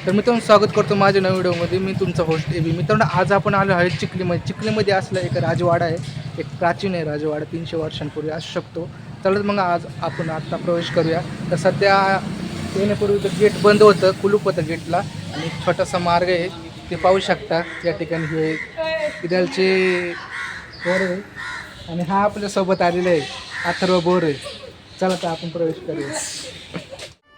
तर मित्रांनो स्वागत करतो माझ्या नवीन व्हिडिओमध्ये. मी तुमचा होस्ट एबी. मित्रांनो आज आपण आलो आहे चिखलीमध्ये असला एक राजवाडा आहे, एक प्राचीन आहे राजवाडा, 300 वर्षांपूर्वी असू शकतो. चला मग आज आपण आत्ता प्रवेश करूया. तर सध्या येण्यापूर्वी तर गेट बंद होतं, कुलूप होतं गेटला, आणि एक छोटासा मार्ग आहे ते पाहू शकता. या ठिकाणी हे इथलचे बोर आहे आणि हा आपल्यासोबत आलेला आहे अथर्व बोर आहे. चला तर आपण प्रवेश करूया.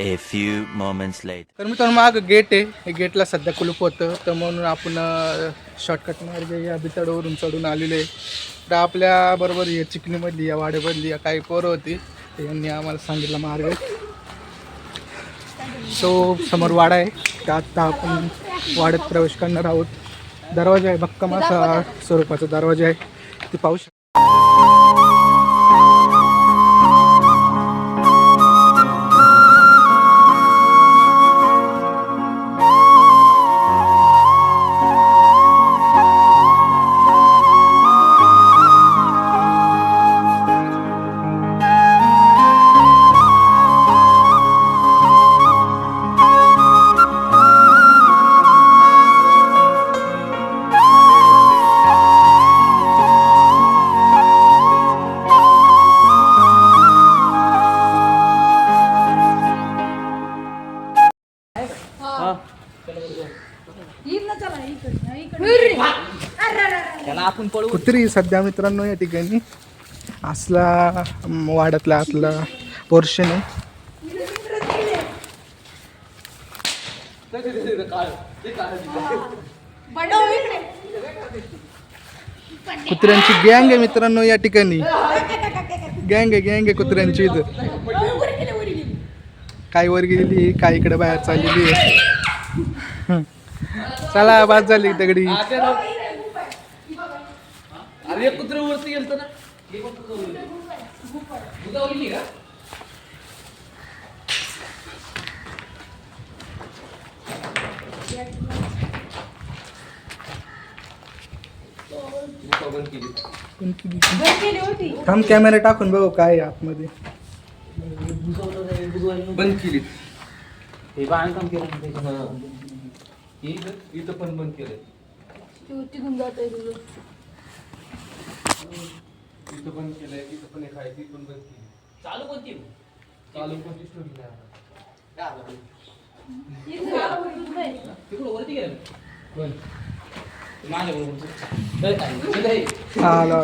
A few moments later. तर मित्रांनो माग गेट आहे, हे गेटला सध्या कुलूप होतं, तर म्हणून आपण शॉर्टकट मार्ग या बिताडवरून चढून आलेलो आहे. तर आपल्याबरोबर या चिखलीमधली या वाड्यामधली या काही पोरं होती, त्यांनी आम्हाला सांगितलं मार्ग. तो समोर वाडा आहे, तर आत्ता आपण वाड्यात प्रवेश करणार आहोत. दरवाजा आहे, भक्कम असा स्वरूपाचा दरवाजा आहे, ते पाहू शकता. कुत्री सध्या मित्रांनो या ठिकाणी असला वाड्यातला आतला पोर्शन आहे. कुत्र्यांची गँग आहे मित्रांनो या ठिकाणी, गँग आहे कुत्र्यांची. इथं काही वर गेलेली, काही इकडे बाहेर चाललेली आहे. चला बाद झाली दगडी. अरे कुत्रे वरती गेलतो ना. थांब कॅमेरा टाकून बघू काय आहे आतमध्ये. बंद केली. हे बांधकाम केलं. इथं पण बंद केलं. इथं बंद केलंय, इथं पण एक आहे, ती पण बंद केली. चालू कोणती स्टोरी तिकडं वरती गेलं. माझ्या आलो.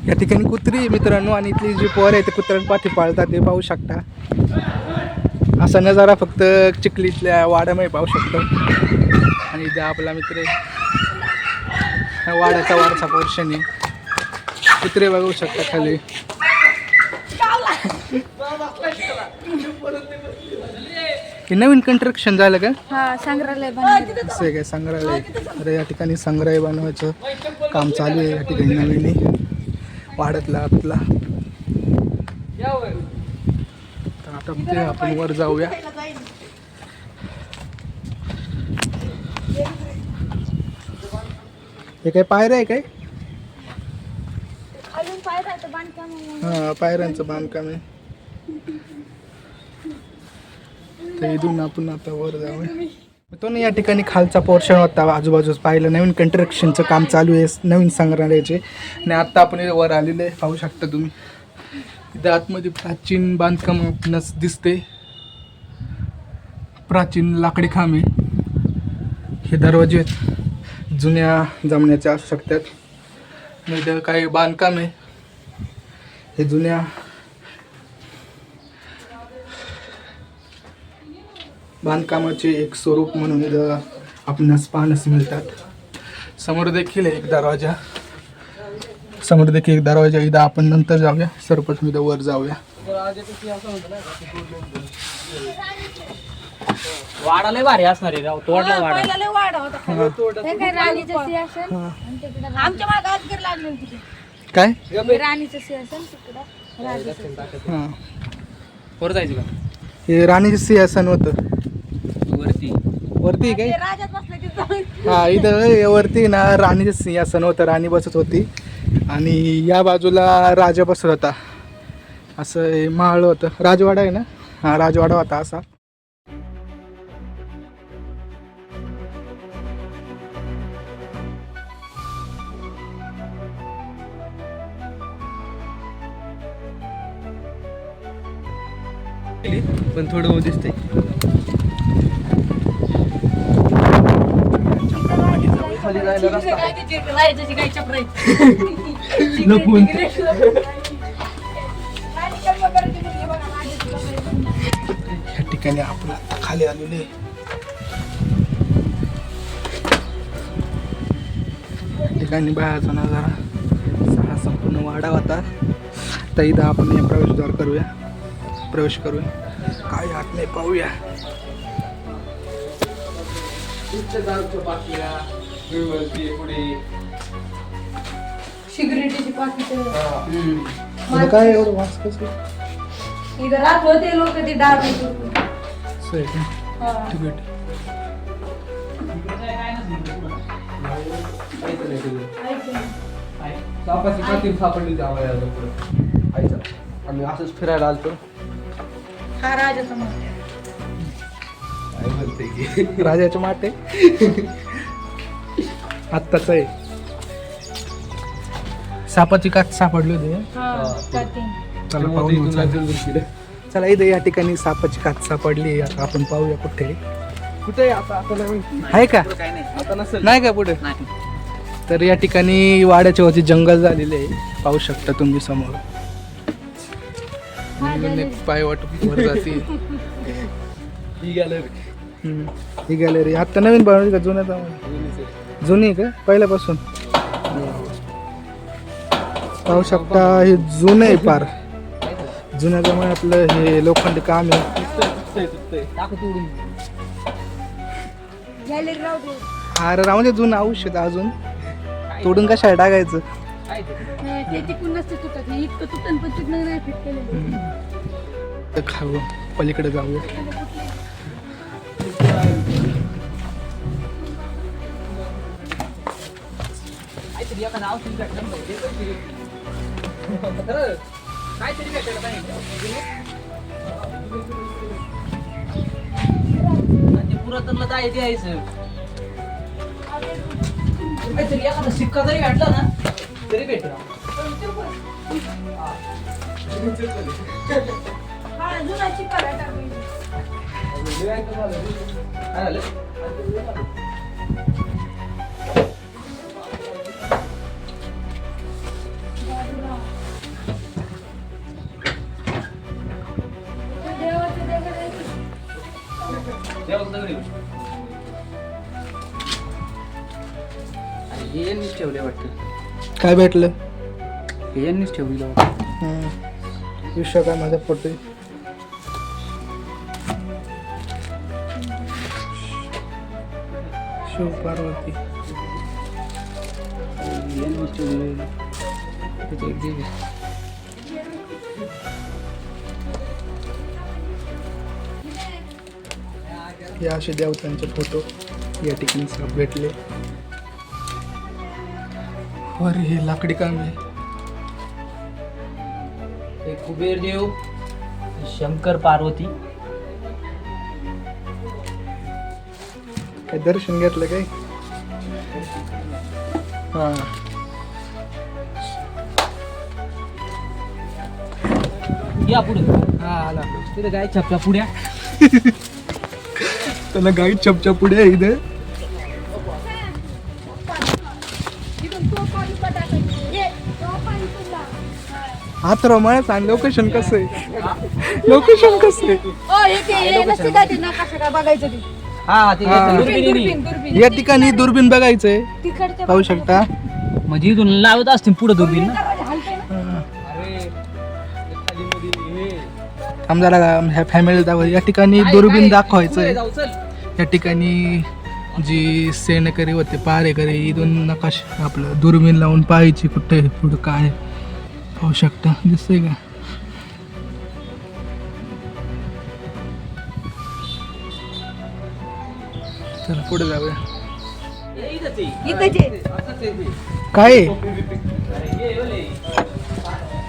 या ठिकाणी कुत्री मित्रांनो, आणि इथली जी पोर आहे ते कुत्र्यांपाठी पाळतात, ते पाहू शकता. असा नजारा फक्त चिखलीतल्या वाड्यामध्ये पाहू शकतो. आणि इथे आपला मित्र वाड्याचा वारसा पोर्शन आहे. कुत्रे बघू शकता खाली. हे नवीन कंस्ट्रक्शन झालं का? संग्रहालय असं काय संग्रहालय? अरे या ठिकाणी संग्रहालय बनवायचं काम चालू आहे या ठिकाणी नवीन वाड्यातला आपला. तर आता ते आपण वर जाऊया. हे काय पायऱ्या आहे काय? हा, पायऱ्यांचं बांधकाम आहे. तर इथून आपण आता वर जाऊया. तो ना या ठिकाणी खालचा पोर्शन होता, आजूबाजूस पाहिलं नवीन कंस्ट्रक्शनचं काम चालू आहे नवीन संग्रहालयाचे. आणि आत्ता आपण इथे वर आलेले आहे, पाहू शकता तुम्ही. इथे आतमध्ये प्राचीन बांधकाम आपणास दिसते, प्राचीन लाकडी खांब आहे. हे दरवाजे आहेत, जुन्या जमण्याचे असू शकतात. इथं काही बांधकाम आहे, हे जुन्या बांधकामाचे एक स्वरूप म्हणून इथं आपणास पाहण्यास मिळतात. समोर देखील एक दरवाजा, इथं आपण नंतर जाऊया. सर्वप्रथम इथं वर जाऊया. वाडा लय भारी असणार आहे राव. तोडला वाडा. पहिला लय वाडा होता. हे काय राणीचं सिंहासन आणि तिकडे आमच्या मागे अजगर लागले तिथे. काय राणीचं सिंहासन तिकडं राजाचं. हां वर जायचं का हे राणीचं सिंहासन होतं वरती वरती काय ते राजात बसले तिथं. हा इथं वरती ना राणीचं सिंहासन होतं राणी बसत होती आणि या बाजूला राजा बसत होता असं हे महाल होतं राजवाडा आहे ना हा राजवाडा होता असा पण थोडं दिसतंय राजाची काय चपराई. लपून. या ठिकाणी आपण आता खाली आलेले या ठिकाणी बाहेरचा नजारा सहा संपूर्ण वाडा होता तर इथं आपण या प्रवेशद्वार प्रवेश करूया काय आत नाही पाहूया सिक्युरिटीची पाकिट. इथं काय एवढं वास कसं इथं रात होते लोक ते डाळ असं आहे का? तिकीट सापाची पातील सापडली आईचा आम्ही असंच फिरायला आलतो हा राजाचा मोठा. काय म्हणते की राजाचे माटे आत्ताच आहे सापाची काच सापडली होती चला पाहून चला. चला इथे या ठिकाणी सापाची काच सापडली आता आपण पाहूया कुठे कुठे आता आता नाही आहे का काय नाही आता नसेल नाही का पुढे नाही तर या ठिकाणी वाड्याच्या वरती जंगल झालेले आहे पाहू शकता तुम्ही समोर पाय वाटप वर जाते ही गॅलरी ही गॅलरी आता नवीन बनवली का जुन्या जुनी आहे का पहिल्यापासून पाहू शकता हे जुनं आहे फार जुन्या जमान्यातलं हे लोखंडी काम आहे गॅलरी राहू दे. अरे राहून दे जुनं औषध अजून तोडून कशा टाकायचं ते तिकून नसते तुटत हे इतकं तुटन पण तुटणं नाही फिट केलेलं. तर खाऊ पलीकडे जाऊया पुरातनला काय द्यायचं काहीतरी एखादा सिक्का जरी घातला ना तरी भेटला हा जुनाची पराठा काय झालं देवाचं दगड आहे की. देवाचं दगड आहे. आणि हे यांनीच ठेवले वाटतं काय भेटलं हे यांनीच ठेवलेलं वाटतं विश्वकर्माचा फोटो आहे. शिव पार्वती यांनीच ठेवलेलं त्याचं एक देव आहे. हे असे देवतांचे फोटो या ठिकाणी साप भेटले अरे हे लाकडी काम आहे हे कुबेर देव शंकर पार्वती काय दर्शन घेतलं काय हा या पुढे हा आला तिथे काय छपच्या पुढ्या त्याला गाईड छपच्या पुढे आहे इथे इथून तो पाणी टाकायचं. ये, तो पाणी तुला. आता मला सांग लोकेशन कसं आहे लोकेशन कसं आहे हे नसते का ते नकाशा काय बघायचं ते. हा ते हा. दुर्बिणीने. दुर्बीन. या ठिकाणी दुर्बीन बघायचंय तिकडच्या पाहू शकता म्हणजे इथून लावत असतील पुढे दुर्बीण ना दरवाजा हलतोय ना. आमदार ह्या फॅमिली दाखव या ठिकाणी दुर्बीन दाखवायचंय या ठिकाणी जी सेनेकरी होते पारेकरी इथून नकाश आपलं दुर्बीण लावून पाहायची कुठे पुढं काय पाहू शकता दिसतंय का. चला पुढे जाऊया. काय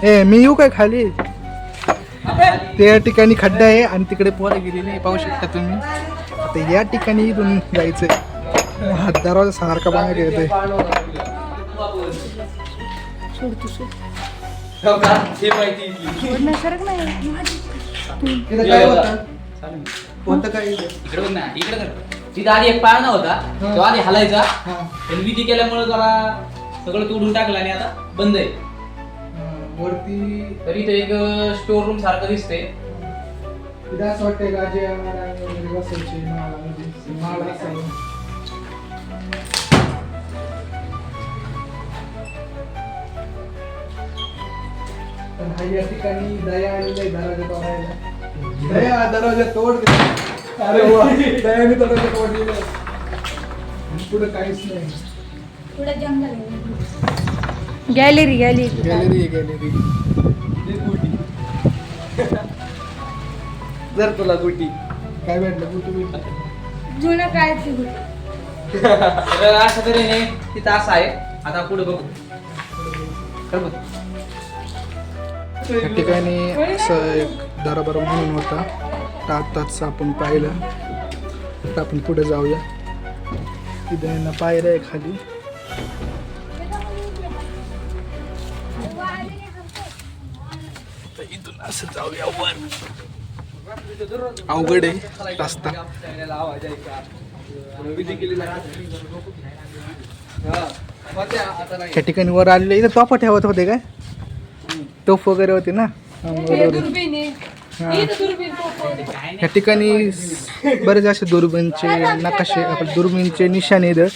ए मी येऊ काय खाली. त्या ठिकाणी खड्डा आहे आणि तिकडे पोरं गेलेली पाहू शकता तुम्ही. आता या ठिकाणी इथून जायचंय. हा दरवाजा सारखा बाहेर येतोय. कोणतं काय इकडे बघ ना, इकडे कर. तिथं आधी एक पाळणा होता, तो आधी हलायचा. पण विधी केल्यामुळे जरा सगळं तोडून टाकलं आणि आता बंद आहे. वरती तरी इथे एक स्टोर रूम सारखं दिसते. असं वाटतंय राजे वगैरे बसायचे माळ असायला. पण हा या ठिकाणी दया आलेला आहे दरवाजा तोडायला. दया दरवाजा तोड. अरे वा दयाने दरवाजा तोडलेला आहे. पुढे काहीच नाही. पुढे जंगल आहे. Gallery gallery gallery gallery. जर तुला गुटी काय भेटलं कुठे भेटलं. जुनं काय ते अशा तऱ्हेने तिथं असं आहे. आता पुढे बघू. कर बघ. त्या ठिकाणी असं एक दरबार म्हणून होता. आताच आपण पाहिलं. आता आपण पुढे जाऊया. तिथे यांना पायऱ्या आहे खाली. तर इथून असं जाऊया वर. अवघड आहे रस्ता. त्या ठिकाणी वर आलेले इथं तोफा ठेवत होते काय. तोफ वगैरे होते ना. दुर्बीण आहे. इथं दुर्बीण पोहोचवते. या ठिकाणी बरेच असे दुर्बीणचे नकाशे आपल्या दुर्बीणचे निशाणे इथं.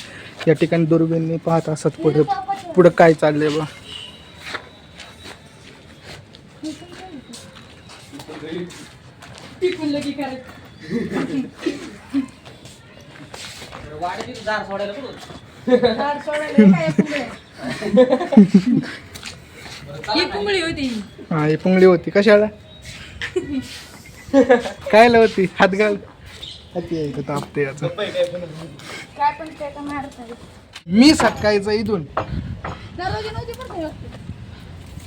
या ठिकाणी दुर्बीणने पाहत असत पुढे पुढं काय चाललंय बा. टिकून लगी करत. वाडीत दार सोडायला कुठं? दार सोडायला काय पुंगळी. ही पुंगळी होती. हा ही पुंगळी होती कशाला. काय होती हात घाल. हाती यायचं तापते याचं. काय पण काय का मारतात. मी सटकायचं इथून. दरवाजे नव्हते पण काय वाटतं.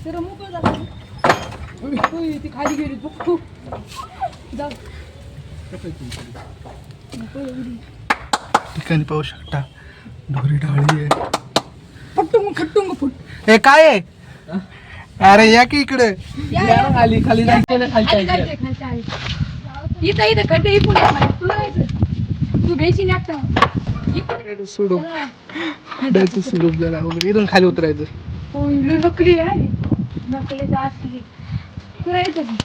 जरा मोकळं झालं. ती खाली गेली बघ. जाऊ ठिकाणी पाहू शकता ढोरी ढाळी आहे. खट्टुंग फुट. हे काय आहे. अरे या की इकडे. खाली खाली जायचं इथं इथं खड्डे इकडून तुला जायचं. तू घ्यायची नाटक सोडू सुरूप झाला वगैरे. इथून खाली उतरायचं. हो नकली आहे. नकलीचं असली तुला येतं का.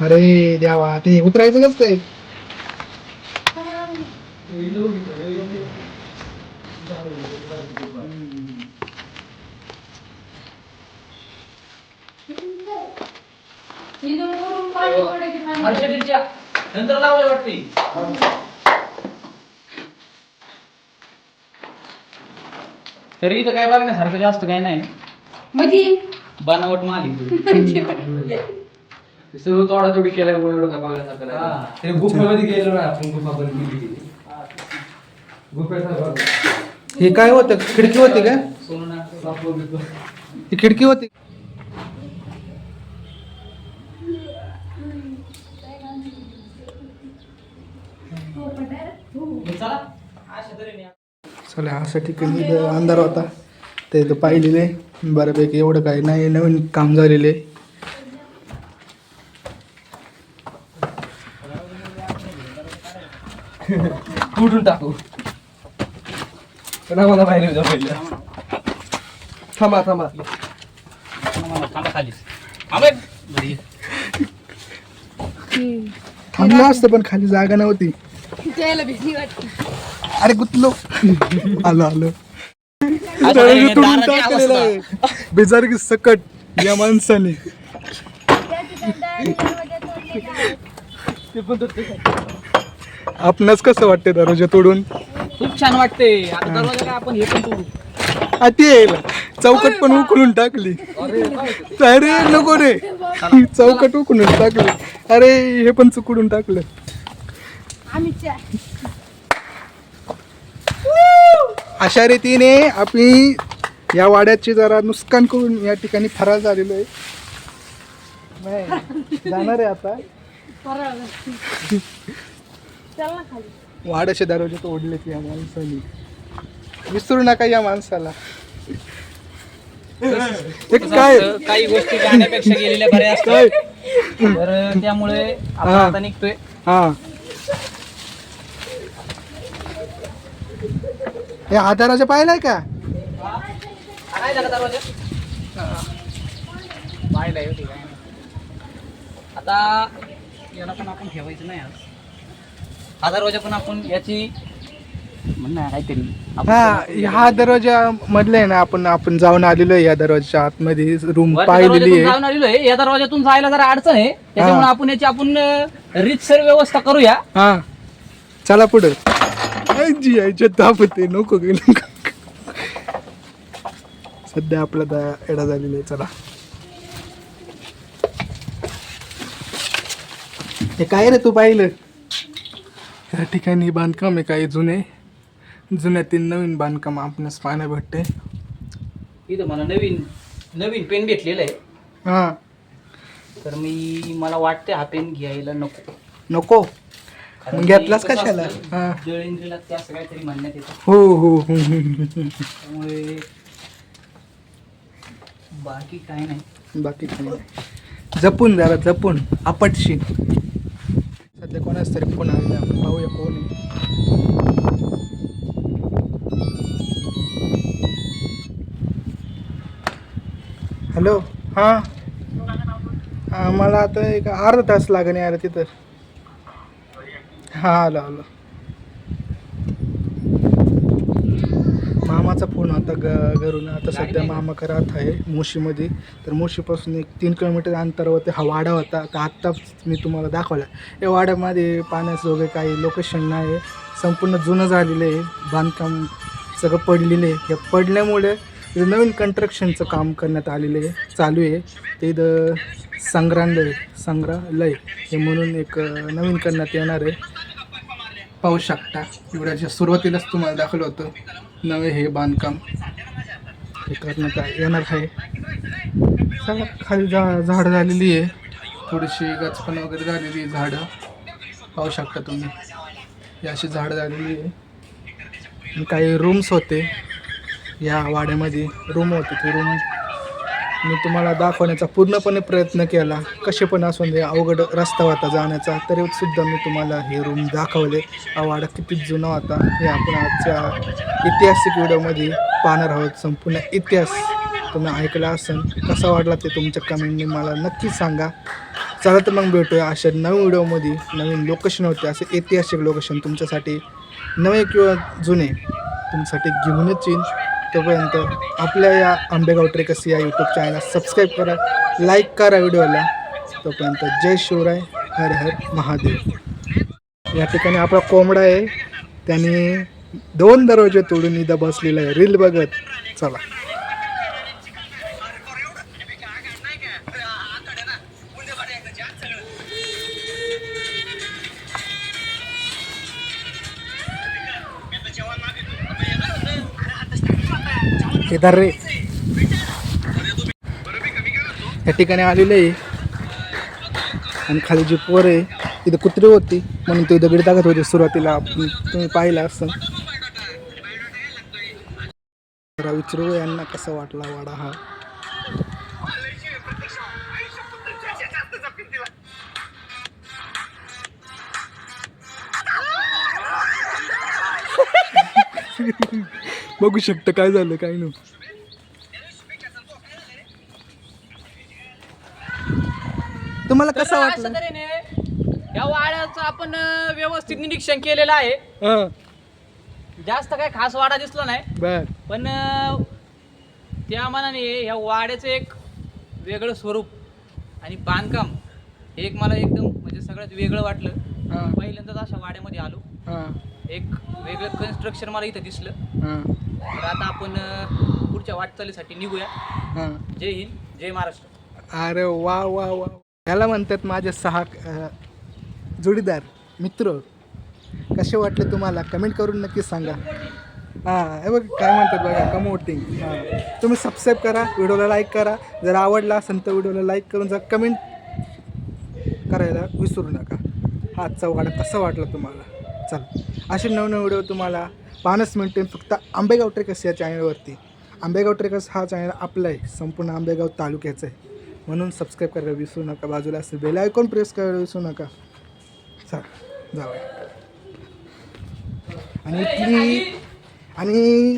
अरे देवा ते उतरायचं कसं काय. नंतर लावले वाटते. तरी इथं काय बघण्यासारखं जास्त काय नाही. म्हणजे बनावट माल सगळं तोडातोडी केल्यामुळे एवढं काय बघण्यासारखं नाही. गुफेमध्ये गेलो ना आपण. गुफा पण केली. गुफेचा हे काय होतं खिडकी होती का. ती खिडकी होती. चला अशा ठिकाणी इथं अंधार होता. ते इथं पाहिलेले बऱ्यापैकी एवढं काही नाही. नवीन काम झालेले. कुठून टाकू पण आम्हाला बाहेर जाऊ पहिलं. थांबा थांबा थांबा खाली. थांबलं असतं पण खाली जागा नव्हती. त्याला भीती वाटते. अरे गुतलो आलो आलो असं दरवाजा नाही, तोडून दाराची टाकलेला अवस्था. आहे बेजारगी सकट या माणसाने. आपणास कसं वाटते दरवाजा तोडून? खूप छान वाटते. आता दरवाजा काय आपण हे पण तोडू. ते चौकट पण उकळून टाकली. अरे नको रे चौकट उकळून टाकली. अरे हे पण चुकडून टाकलं. आम्ही अशा रीतीने आम्ही या वाड्याचे जरा नुकसान करून या ठिकाणी फरार झालेलो आहे. नाही, जाणार आहे आता. चल ना खाली. वाड्याचे दरवाजे तोडलेत या माणसाने. विसरू नका या माणसाला. हे काय कसं काही गोष्टी जाण्यापेक्षा गेलेल्या बऱ्या असतात. काय तर त्यामुळे आपण हा. आता निघतोय. हा हे आधाराचे पाहिलाय का? काय झालं दरवाजा? पाहिलंय हो, ठीक आहे. आता याला पण आपण ठेवायचं नाही आज. हा दरवाजा पण आपण याची म्हणणं काहीतरी आपण ह्या दरवाजा मधले आहे ना आपण जाऊन आलेलो आहे. या दरवाजाच्या आतमध्ये रूम वरच्या पाहिलेली दरवाजातून आहे. जाऊन आलेलो आहे. या दरवाजातून जायला जरा अडचण आहे. त्याच्यामुळे हा. आपण याची रीतसर व्यवस्था करूया. हा चला पुढे. जी आईच्या तापते नको गेलो. सध्या आपला एडा झालेला आहे. चला हे काय रे तू पाहिलं? या ठिकाणी बांधकाम आहे काही जुन्यातील नवीन बांधकाम आपणास पाहायला भेटते. इथं मला नवीन पेन भेटलेला आहे. हा तर मला वाटते हा पेन घ्यायला नको. नको कारण घेतलास की कसं कशाला? असतं, हा. जळेंद्रीला ते असं काहीतरी म्हणण्यात येतं. हो. त्यामुळे बाकी काय नाही. बाकी काही नाही. जपून जरा जपून आपटशी. सध्या कोणाच तरी फोन आलेला आहे. आपण पाहूया कोण आहे. हॅलो. हां मला आता एक अर्धा तास लागणे यायला तिथं. हां आलो. मामाचा फोन होता घरून. आता सध्या मामा राहत आहे मोशीमध्ये. तर मोशीपासून एक 3 किलोमीटर अंतरावरती हा वाडा होता. तर आत्ताच मी तुम्हाला दाखवला. या वाड्यामध्ये पाण्याचं वगैरे काही लोकेशन नाही. संपूर्ण जुनं झालेलं आहे. बांधकाम सगळं पडलेलं आहे. या पडल्यामुळे इथं नवीन कन्स्ट्रक्शनचं काम करण्यात आलेलं आहे. चालू आहे. ते इथं संग्रहालय हे म्हणून एक नवीन करण्यात येणार आहे. पाहू शकता. एवढ्याच्या सुरुवातीलाच तुम्हाला दाखवलं होतं नवे हे बांधकाम हे करण्यात येणार आहे. सगळं खाली झाडं झालेली आहे. थोडीशी गचपण वगैरे झालेली आहे. झाडं पाहू शकता तुम्ही. ही अशी झाडं झालेली आहे. आणि काही रूम्स होते या वाड्यामध्ये. रूम होते. ते रूम मी तुम्हाला दाखवण्याचा पूर्णपणे प्रयत्न केला. कसे पण असून दे अवघड रस्ता होता जाण्याचा तरीसुद्धा मी तुम्हाला हे रूम दाखवले. हा वाडा किती जुना होता हे आपण आजच्या ऐतिहासिक व्हिडिओमध्ये पाहणार आहोत. संपूर्ण इतिहास तुम्ही ऐकला असेल. कसा वाटला ते तुमच्या कमेंटने मला नक्की सांगा. चला तर मग भेटूया अशा नवीन व्हिडिओमध्ये. नवीन लोकेशन होते असे ऐतिहासिक लोकेशन तुमच्यासाठी नवे किंवा जुने तुमच्यासाठी घेऊनच येईन. तोपर्यंत आपल्या या आंबेगाव ट्रेकर्स या यूट्यूब चॅनल सबस्क्राईब करा, लाईक करा व्हिडिओला. तोपर्यंत जय शिवराय, हर हर महादेव. या ठिकाणी आपला कोंबडा आहे. त्याने 2 दरवाजे तोडून इथं बसलेला आहे रील बघत. चला इधर रे. या ठिकाणी आलेले आहे आणि खाली जी पोर आहे तिथं कुत्री होती म्हणून ते दगडी टाकत होते सुरुवातीला. तुम्ही पाहिलं असं. जरा विचारू यांना कसा वाटला वाडा हा. बघू शकता काय झालं काय नाही. तुम्हाला कसा वाटलं? अशा तऱ्हेने या वाड्याचं आपण व्यवस्थित निरीक्षण केलेलं आहे. हां जास्त काही खास वाडा दिसला नाही, बर पण त्या मानाने ह्या वाड्याचं एक वेगळं स्वरूप आणि बांधकाम हे एक मला एकदम म्हणजे सगळ्यात वेगळं वाटलं. हां पहिल्यांदाच अशा वाड्यामध्ये आलो. हां एक वेगळं कन्स्ट्रक्शन मला इथं दिसलं. हां तर आता आपण पुढच्या वाटचालीसाठी निघूया. हां. जय हिंद, जय महाराष्ट्र. अरे वा वा वा, ह्याला म्हणतात माझे 6 जोडीदार मित्र. कसे वाटले तुम्हाला कमेंट करून नक्की सांगा. हां हे बघ काय म्हणतात बघा, कमोटिंग. हां तुम्ही सबस्क्राईब करा, व्हिडिओला लाईक करा. जर आवडला असेल तर व्हिडिओला लाईक करून जर कमेंट करायला विसरू नका. हा आजचा वाडा कसा वाटला तुम्हाला. चल असे नवनवीन व्हिडिओ तुम्हाला पाहण्यास मिळतील फक्त आंबेगाव ट्रेकर्स या चॅनलवरती. आंबेगाव ट्रेकर्स हा चॅनल आपला आहे, संपूर्ण आंबेगाव तालुक्याचा आहे, म्हणून सबस्क्राईब करायला विसरू नका. बाजूला असेल बेल आयकॉन प्रेस करायला विसरू नका. चल जाऊया. आणि इथली आणि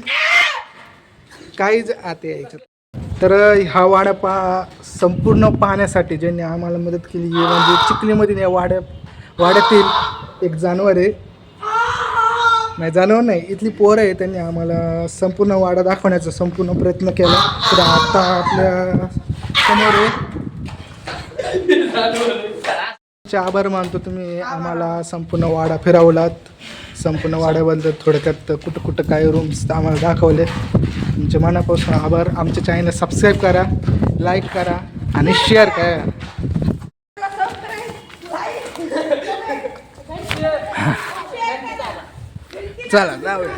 काहीच आता यायच्यात तर हा वाडा संपूर्ण पाहण्यासाठी ज्यांनी आम्हाला मदत केली आहे म्हणजे चिखलीमध्ये या वाड्यातील एक जानवर आहे, नाही जानवर नाही, इथली पोरं आहे, त्यांनी आम्हाला संपूर्ण वाडा दाखवण्याचा संपूर्ण प्रयत्न केला. तर आता आपल्या समोर आहे. आभार मानतो, तुम्ही आम्हाला संपूर्ण वाडा फिरवलात. संपूर्ण वाड्याबद्दल थोडक्यात कुठं कुठं काय रूम्स आम्हाला दाखवले. तुमच्या मनापासून आभार. आमच्या चॅनलला सबस्क्राईब करा, लाईक करा आणि शेअर करा. चला जाऊया.